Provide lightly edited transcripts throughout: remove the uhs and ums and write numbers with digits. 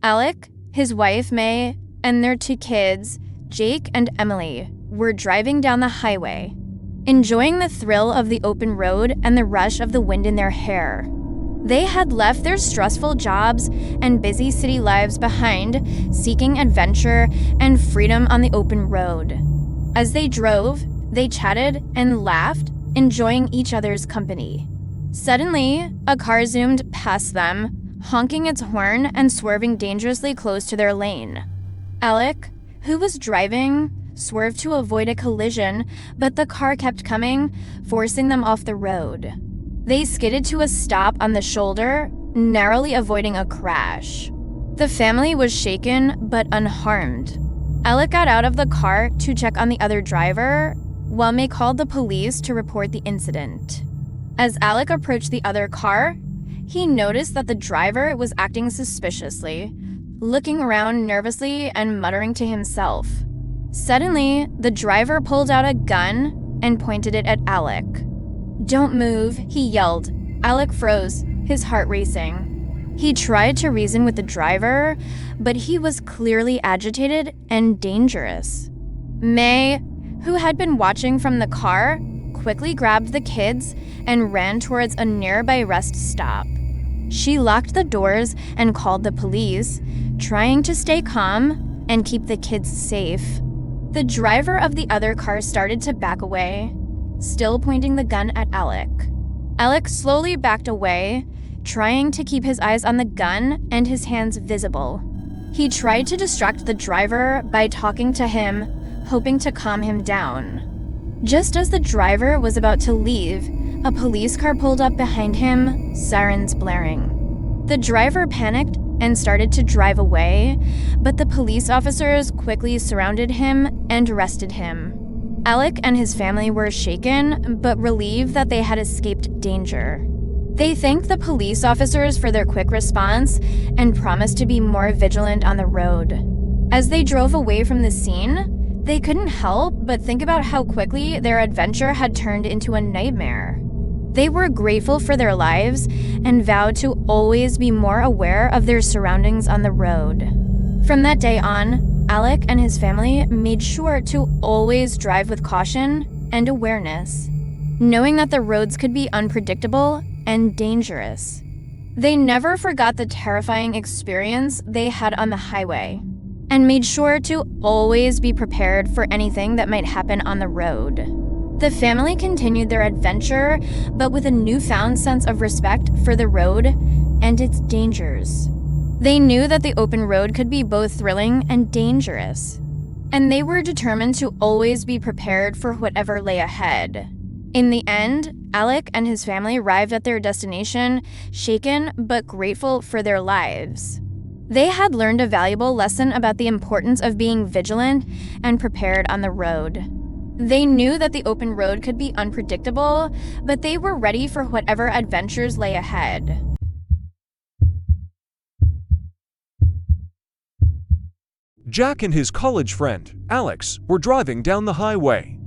Alec, his wife May, and their 2 kids, Jake and Emily, were driving down the highway, enjoying the thrill of the open road and the rush of the wind in their hair. They had left their stressful jobs and busy city lives behind, seeking adventure and freedom on the open road. As they drove, they chatted and laughed, enjoying each other's company. Suddenly, a car zoomed past them, honking its horn and swerving dangerously close to their lane. Alec, who was driving, swerved to avoid a collision, but the car kept coming, forcing them off the road. They skidded to a stop on the shoulder, narrowly avoiding a crash. The family was shaken but unharmed. Alec got out of the car to check on the other driver, while May called the police to report the incident. As Alec approached the other car, he noticed that the driver was acting suspiciously, looking around nervously and muttering to himself. Suddenly, the driver pulled out a gun and pointed it at Alec. "Don't move," he yelled. Alec froze, his heart racing. He tried to reason with the driver, but he was clearly agitated and dangerous. May, who had been watching from the car, quickly grabbed the kids and ran towards a nearby rest stop. She locked the doors and called the police, trying to stay calm and keep the kids safe. The driver of the other car started to back away, still pointing the gun at Alec. Alec slowly backed away, trying to keep his eyes on the gun and his hands visible. He tried to distract the driver by talking to him, hoping to calm him down. Just as the driver was about to leave, a police car pulled up behind him, sirens blaring. The driver panicked and started to drive away, but the police officers quickly surrounded him and arrested him. Alec and his family were shaken, but relieved that they had escaped danger. They thanked the police officers for their quick response and promised to be more vigilant on the road. As they drove away from the scene, they couldn't help but think about how quickly their adventure had turned into a nightmare. They were grateful for their lives and vowed to always be more aware of their surroundings on the road. From that day on, Alec and his family made sure to always drive with caution and awareness, knowing that the roads could be unpredictable and dangerous. They never forgot the terrifying experience they had on the highway, and made sure to always be prepared for anything that might happen on the road. The family continued their adventure, but with a newfound sense of respect for the road and its dangers. They knew that the open road could be both thrilling and dangerous, and they were determined to always be prepared for whatever lay ahead. In the end, Alec and his family arrived at their destination, shaken but grateful for their lives. They had learned a valuable lesson about the importance of being vigilant and prepared on the road. They knew that the open road could be unpredictable, but they were ready for whatever adventures lay ahead. Jack and his college friend, Alex, were driving down the highway,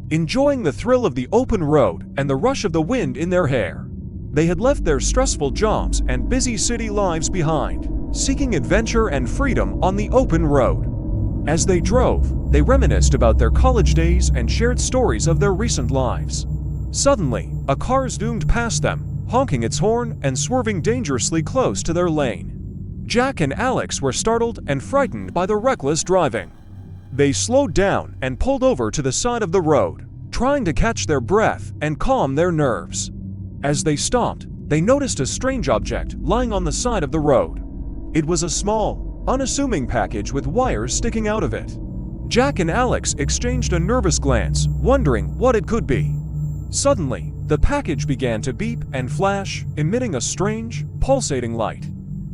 enjoying the thrill of the open road and the rush of the wind in their hair. They had left their stressful jobs and busy city lives behind, seeking adventure and freedom on the open road. As they drove, they reminisced about their college days and shared stories of their recent lives. Suddenly, a car zoomed past them, honking its horn and swerving dangerously close to their lane. Jack and Alex were startled and frightened by the reckless driving. They slowed down and pulled over to the side of the road, trying to catch their breath and calm their nerves. As they stopped, they noticed a strange object lying on the side of the road. It was a small, unassuming package with wires sticking out of it. Jack and Alex exchanged a nervous glance, wondering what it could be. Suddenly, the package began to beep and flash, emitting a strange, pulsating light.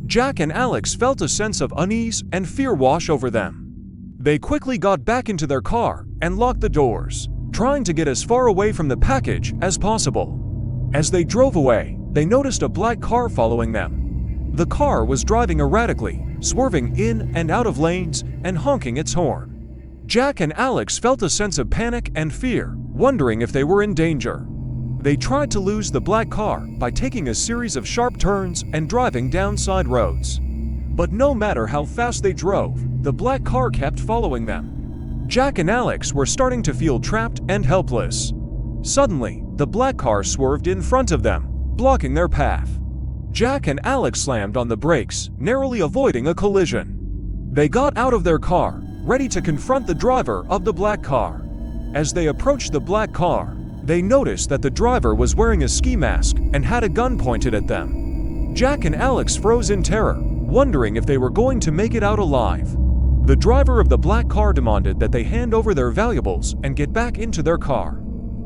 Jack and Alex felt a sense of unease and fear wash over them. They quickly got back into their car and locked the doors, trying to get as far away from the package as possible. As they drove away, they noticed a black car following them. The car was driving erratically, swerving in and out of lanes and honking its horn. Jack and Alex felt a sense of panic and fear, wondering if they were in danger. They tried to lose the black car by taking a series of sharp turns and driving down side roads. But no matter how fast they drove, the black car kept following them. Jack and Alex were starting to feel trapped and helpless. Suddenly, the black car swerved in front of them, blocking their path. Jack and Alex slammed on the brakes, narrowly avoiding a collision. They got out of their car, ready to confront the driver of the black car. As they approached the black car, they noticed that the driver was wearing a ski mask and had a gun pointed at them. Jack and Alex froze in terror, wondering if they were going to make it out alive. The driver of the black car demanded that they hand over their valuables and get back into their car.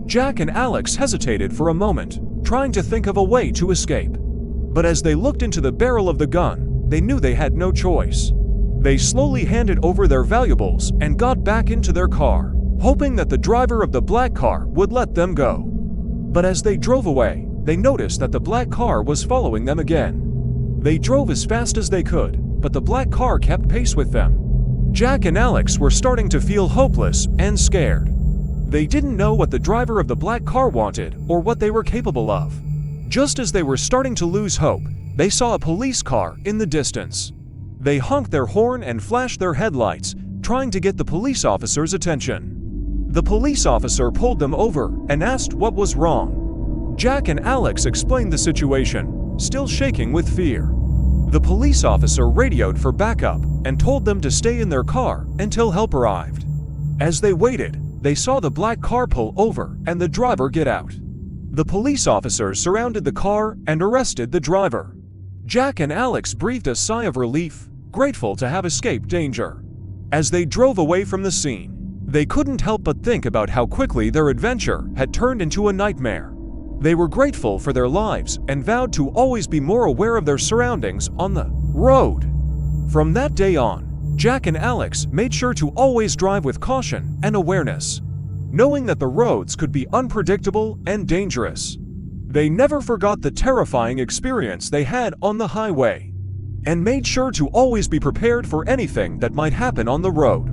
Jack and Alex hesitated for a moment, trying to think of a way to escape. But as they looked into the barrel of the gun, they knew they had no choice. They slowly handed over their valuables and got back into their car, hoping that the driver of the black car would let them go. But as they drove away, they noticed that the black car was following them again. They drove as fast as they could, but the black car kept pace with them. Jack and Alex were starting to feel hopeless and scared. They didn't know what the driver of the black car wanted or what they were capable of. Just as they were starting to lose hope, they saw a police car in the distance. They honked their horn and flashed their headlights, trying to get the police officer's attention. The police officer pulled them over and asked what was wrong. Jack and Alex explained the situation, still shaking with fear. The police officer radioed for backup and told them to stay in their car until help arrived. As they waited, they saw the black car pull over and the driver get out. The police officers surrounded the car and arrested the driver. Jack and Alex breathed a sigh of relief, grateful to have escaped danger. As they drove away from the scene, they couldn't help but think about how quickly their adventure had turned into a nightmare. They were grateful for their lives and vowed to always be more aware of their surroundings on the road. From that day on, Jack and Alex made sure to always drive with caution and awareness, knowing that the roads could be unpredictable and dangerous. They never forgot the terrifying experience they had on the highway, and made sure to always be prepared for anything that might happen on the road.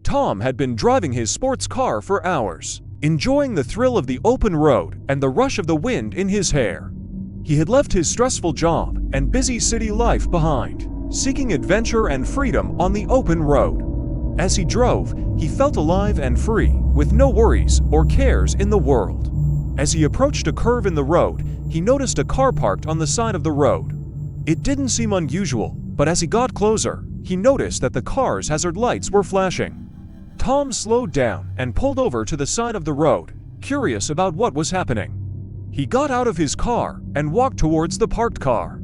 Tom had been driving his sports car for hours, enjoying the thrill of the open road and the rush of the wind in his hair. He had left his stressful job and busy city life behind, seeking adventure and freedom on the open road. As he drove, he felt alive and free, with no worries or cares in the world. As he approached a curve in the road, he noticed a car parked on the side of the road. It didn't seem unusual, but as he got closer, he noticed that the car's hazard lights were flashing. Tom slowed down and pulled over to the side of the road, curious about what was happening. He got out of his car and walked towards the parked car.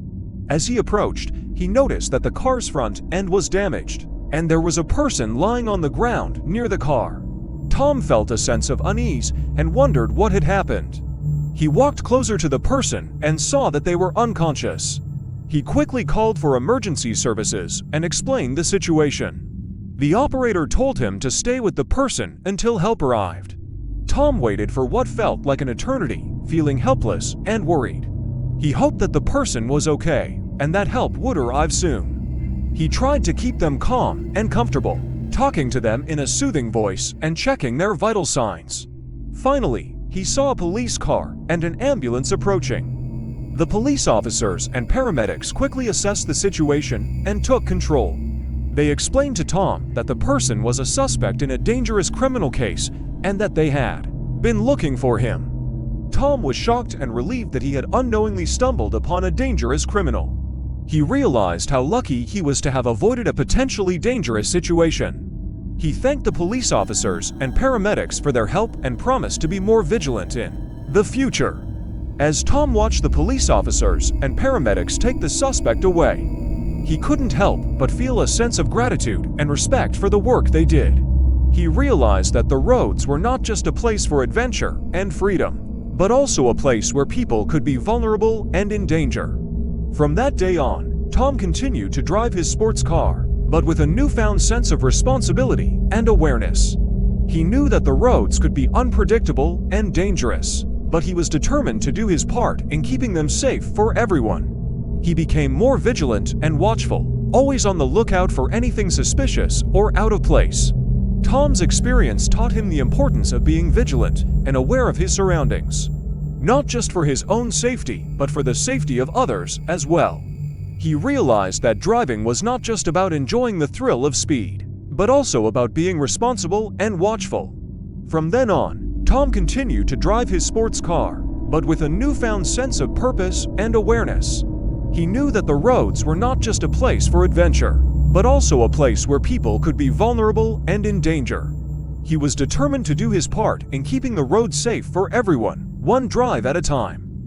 As he approached, he noticed that the car's front end was damaged, and there was a person lying on the ground near the car. Tom felt a sense of unease and wondered what had happened. He walked closer to the person and saw that they were unconscious. He quickly called for emergency services and explained the situation. The operator told him to stay with the person until help arrived. Tom waited for what felt like an eternity, feeling helpless and worried. He hoped that the person was okay and that help would arrive soon. He tried to keep them calm and comfortable, talking to them in a soothing voice and checking their vital signs. Finally, he saw a police car and an ambulance approaching. The police officers and paramedics quickly assessed the situation and took control. They explained to Tom that the person was a suspect in a dangerous criminal case and that they had been looking for him. Tom was shocked and relieved that he had unknowingly stumbled upon a dangerous criminal. He realized how lucky he was to have avoided a potentially dangerous situation. He thanked the police officers and paramedics for their help and promised to be more vigilant in the future. As Tom watched the police officers and paramedics take the suspect away, he couldn't help but feel a sense of gratitude and respect for the work they did. He realized that the roads were not just a place for adventure and freedom, but also a place where people could be vulnerable and in danger. From that day on, Tom continued to drive his sports car, but with a newfound sense of responsibility and awareness. He knew that the roads could be unpredictable and dangerous, but he was determined to do his part in keeping them safe for everyone. He became more vigilant and watchful, always on the lookout for anything suspicious or out of place. Tom's experience taught him the importance of being vigilant and aware of his surroundings. not just for his own safety, but for the safety of others as well. He realized that driving was not just about enjoying the thrill of speed, but also about being responsible and watchful. From then on, Tom continued to drive his sports car, but with a newfound sense of purpose and awareness. He knew that the roads were not just a place for adventure, but also a place where people could be vulnerable and in danger. He was determined to do his part in keeping the road safe for everyone, one drive at a time.